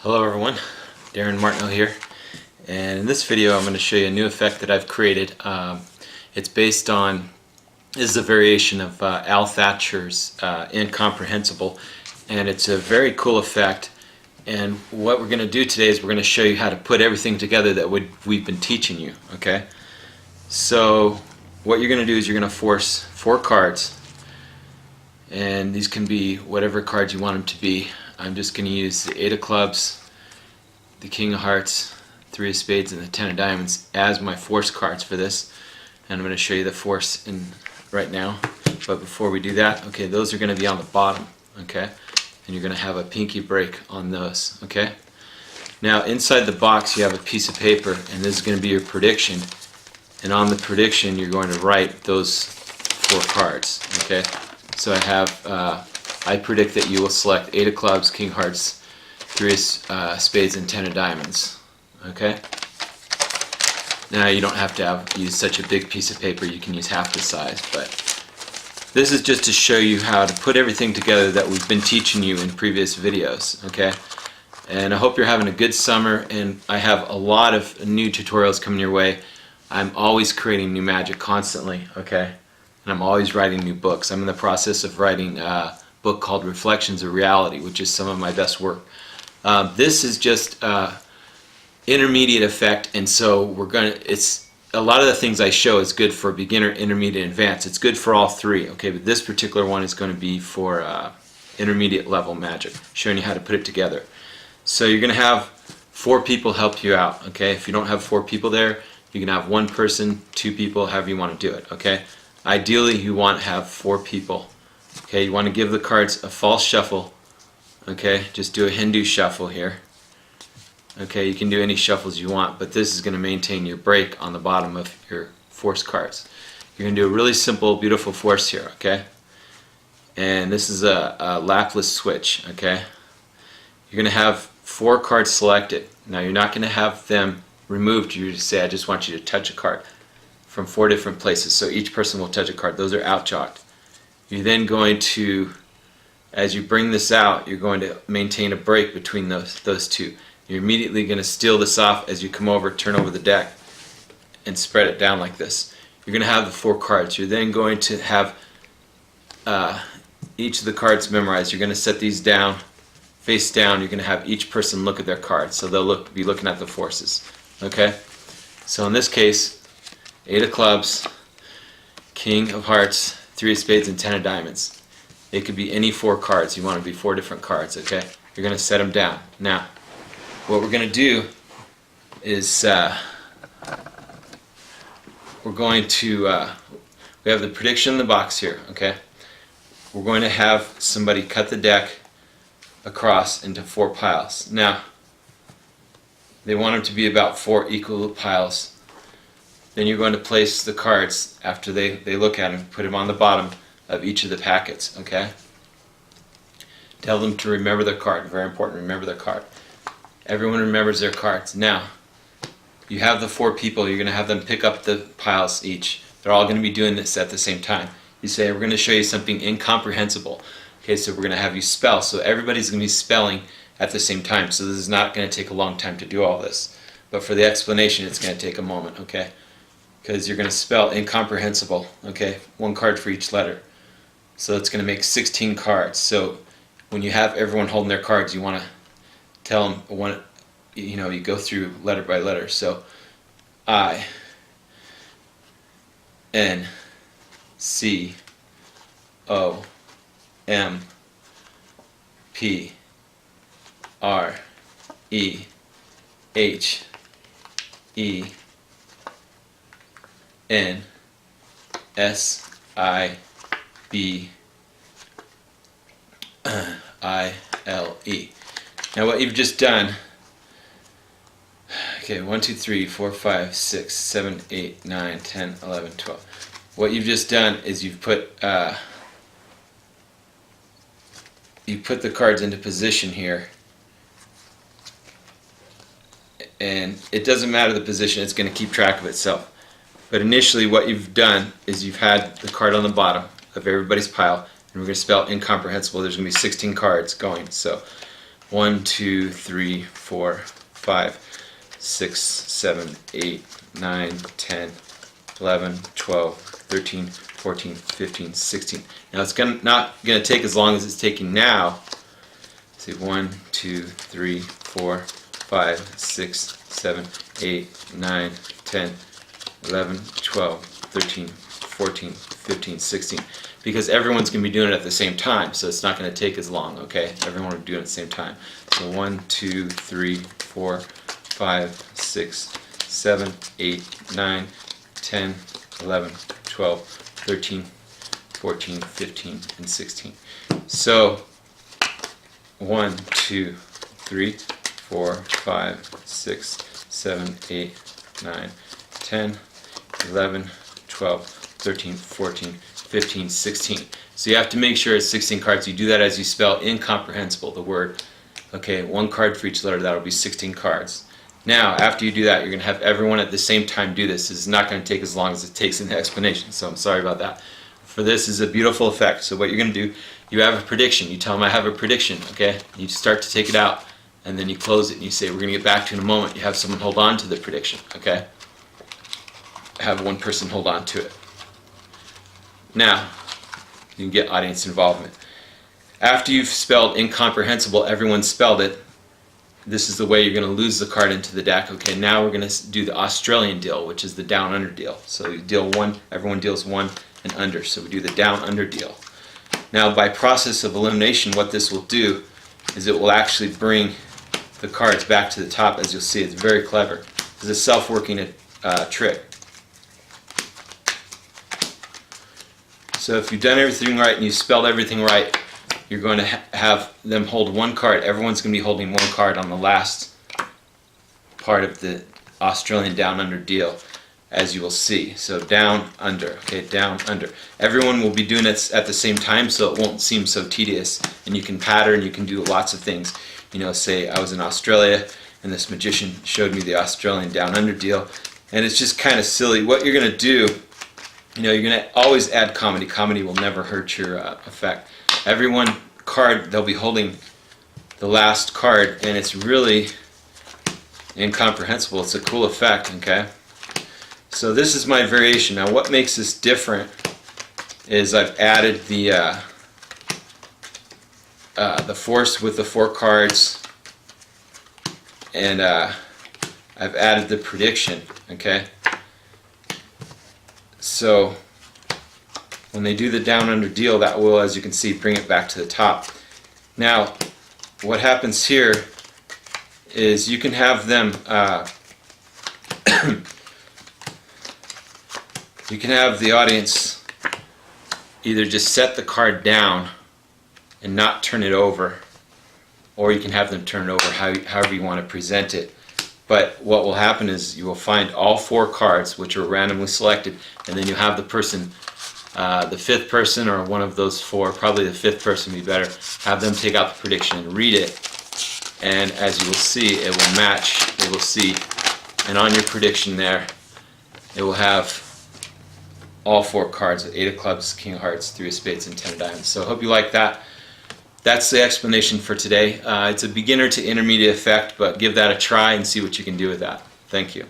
Hello everyone, Darin Martineau here, and in this video I'm going to show you a new effect that I've created. It's based on, this is a variation of Al Thatcher's Incomprehensible, and it's a very cool effect. And what we're going to do today is we're going to show you how to put everything together that we've been teaching you. Okay, so what you're going to do is you're going to force 4 cards, and these can be whatever cards you want them to be. I'm just going to use the 8 of clubs, the King of Hearts, 3 of Spades, and the 10 of Diamonds as my force cards for this. And I'm going to show you the force right now. But before we do that, okay, those are going to be on the bottom, okay? And you're going to have a pinky break on those, okay? Now inside the box you have a piece of paper, and this is going to be your prediction. And on the prediction you're going to write those 4 cards, okay? So I have, I predict that you will select 8 of clubs, King of Hearts, 3 of Spades, and 10 of Diamonds. Okay? Now you don't have to use such a big piece of paper, you can use half the size, but this is just to show you how to put everything together that we've been teaching you in previous videos. Okay? And I hope you're having a good summer, and I have a lot of new tutorials coming your way. I'm always creating new magic constantly, okay? And I'm always writing new books. I'm in the process of writing book called Reflections of Reality, which is some of my best work. This is just intermediate effect, and so it's a lot of the things I show is good for beginner, intermediate, and advanced. It's good for all 3, okay, but this particular one is going to be for intermediate level magic, showing you how to put it together. So you're going to have 4 people help you out, okay? If you don't have 4 people there, you can have 1 person, 2 people, however you want to do it, okay? Ideally you want to have 4 people. Okay, you want to give the cards a false shuffle. Okay, just do a Hindu shuffle here. Okay, you can do any shuffles you want, but this is going to maintain your break on the bottom of your force cards. You're going to do a really simple, beautiful force here, okay? And this is a lapless switch, okay? You're going to have 4 cards selected. Now you're not going to have them removed. You just say, I just want you to touch a card from 4 different places. So each person will touch a card. Those are out-jogged. You're then going to, as you bring this out, you're going to maintain a break between those 2. You're immediately going to steal this off as you come over, turn over the deck, and spread it down like this. You're going to have the 4 cards. You're then going to have each of the cards memorized. You're going to set these down, face down. You're going to have each person look at their cards, so they'll be looking at the forces. Okay? So in this case, 8 of clubs, King of Hearts, 3 of Spades, and 10 of Diamonds. It could be any 4 cards. You want to be 4 different cards, okay? You're going to set them down. Now, what we're going to do is we're going to, we have the prediction in the box here, okay? We're going to have somebody cut the deck across into 4 piles. Now, they want them to be about 4 equal piles. Then you're going to place the cards after they look at them, put them on the bottom of each of the packets, okay? Tell them to remember their card. Very important, remember their card. Everyone remembers their cards. Now, you have the 4 people. You're going to have them pick up the piles each. They're all going to be doing this at the same time. You say, we're going to show you something incomprehensible. Okay, so we're going to have you spell. So everybody's going to be spelling at the same time. So this is not going to take a long time to do all this. But for the explanation, it's going to take a moment, okay? Because you're going to spell incomprehensible, okay? 1 card for each letter. So it's going to make 16 cards. So when you have everyone holding their cards, you want to tell them, you go through letter by letter. So I, N, C, O, M, P, R, E, H, E, N, S, I, B, I, L, E. Now what you've just done, okay, 1, 2, 3, 4, 5, 6, 7, 8, 9, 10, 11, 12. What you've just done is you've put the cards into position here, and it doesn't matter the position, it's going to keep track of itself. But initially what you've done is you've had the card on the bottom of everybody's pile, and we're going to spell incomprehensible. There's going to be 16 cards going. So 1, 2, 3, 4, 5, 6, 7, 8, 9, 10, 11, 12, 13, 14, 15, 16. Now it's not going to take as long as it's taking now. See, 1, 2, 3, 4, 5, 6, 7, 8, 9, 10, 11, 12, 13, 14, 15, 16. Because everyone's going to be doing it at the same time, so it's not going to take as long, okay? Everyone will do it at the same time. So 1, 2, 3, 4, 5, 6, 7, 8, 9, 10, 11, 12, 13, 14, 15, and 16. So 1, 2, 3, 4, 5, 6, 7, 8, 9, 10, 11, 12, 13, 14, 15, 16. So you have to make sure it's 16 cards. You do that as you spell incomprehensible, the word. Okay, 1 card for each letter. That'll be 16 cards. Now, after you do that, you're going to have everyone at the same time do this. This is not going to take as long as it takes in the explanation, so I'm sorry about that. For this is a beautiful effect. So what you're going to do, you have a prediction. You tell them, I have a prediction, okay? You start to take it out, and then you close it, and you say, we're going to get back to it in a moment. You have someone hold on to the prediction, okay? Have one person hold on to it. Now, you can get audience involvement. After you've spelled incomprehensible, everyone spelled it, this is the way you're going to lose the card into the deck. Okay, now we're going to do the Australian deal, which is the down-under deal. So you deal 1, everyone deals 1 and under. So we do the down-under deal. Now, by process of elimination, what this will do is it will actually bring the cards back to the top. As you'll see, it's very clever. It's a self-working trick. So if you've done everything right and you've spelled everything right, you're going to have them hold 1 card. Everyone's going to be holding 1 card on the last part of the Australian down under deal, as you will see. So down under, okay, down under. Everyone will be doing it at the same time, so it won't seem so tedious. And you can pattern, you can do lots of things. You know, say I was in Australia and this magician showed me the Australian down under deal, and it's just kind of silly. What you're going to do, you know, you're going to always add comedy. Comedy will never hurt your effect. Everyone card, they'll be holding the last card, and it's really incomprehensible. It's a cool effect, okay? So this is my variation. Now what makes this different is I've added the force with the 4 cards, and I've added the prediction, okay? So when they do the down under deal, that will, as you can see, bring it back to the top. Now what happens here is you can have them you can have the audience either just set the card down and not turn it over, or you can have them turn it over however you want to present it. But what will happen is you will find all 4 cards, which are randomly selected, and then you have the person, the 5th person, or one of those 4, probably the 5th person would be better, have them take out the prediction and read it, and as you will see, it will match, they will see, and on your prediction there, it will have all 4 cards, 8 of clubs, king of hearts, 3 of spades, and 10 of diamonds. So I hope you like that. That's the explanation for today. It's a beginner to intermediate effect, but give that a try and see what you can do with that. Thank you.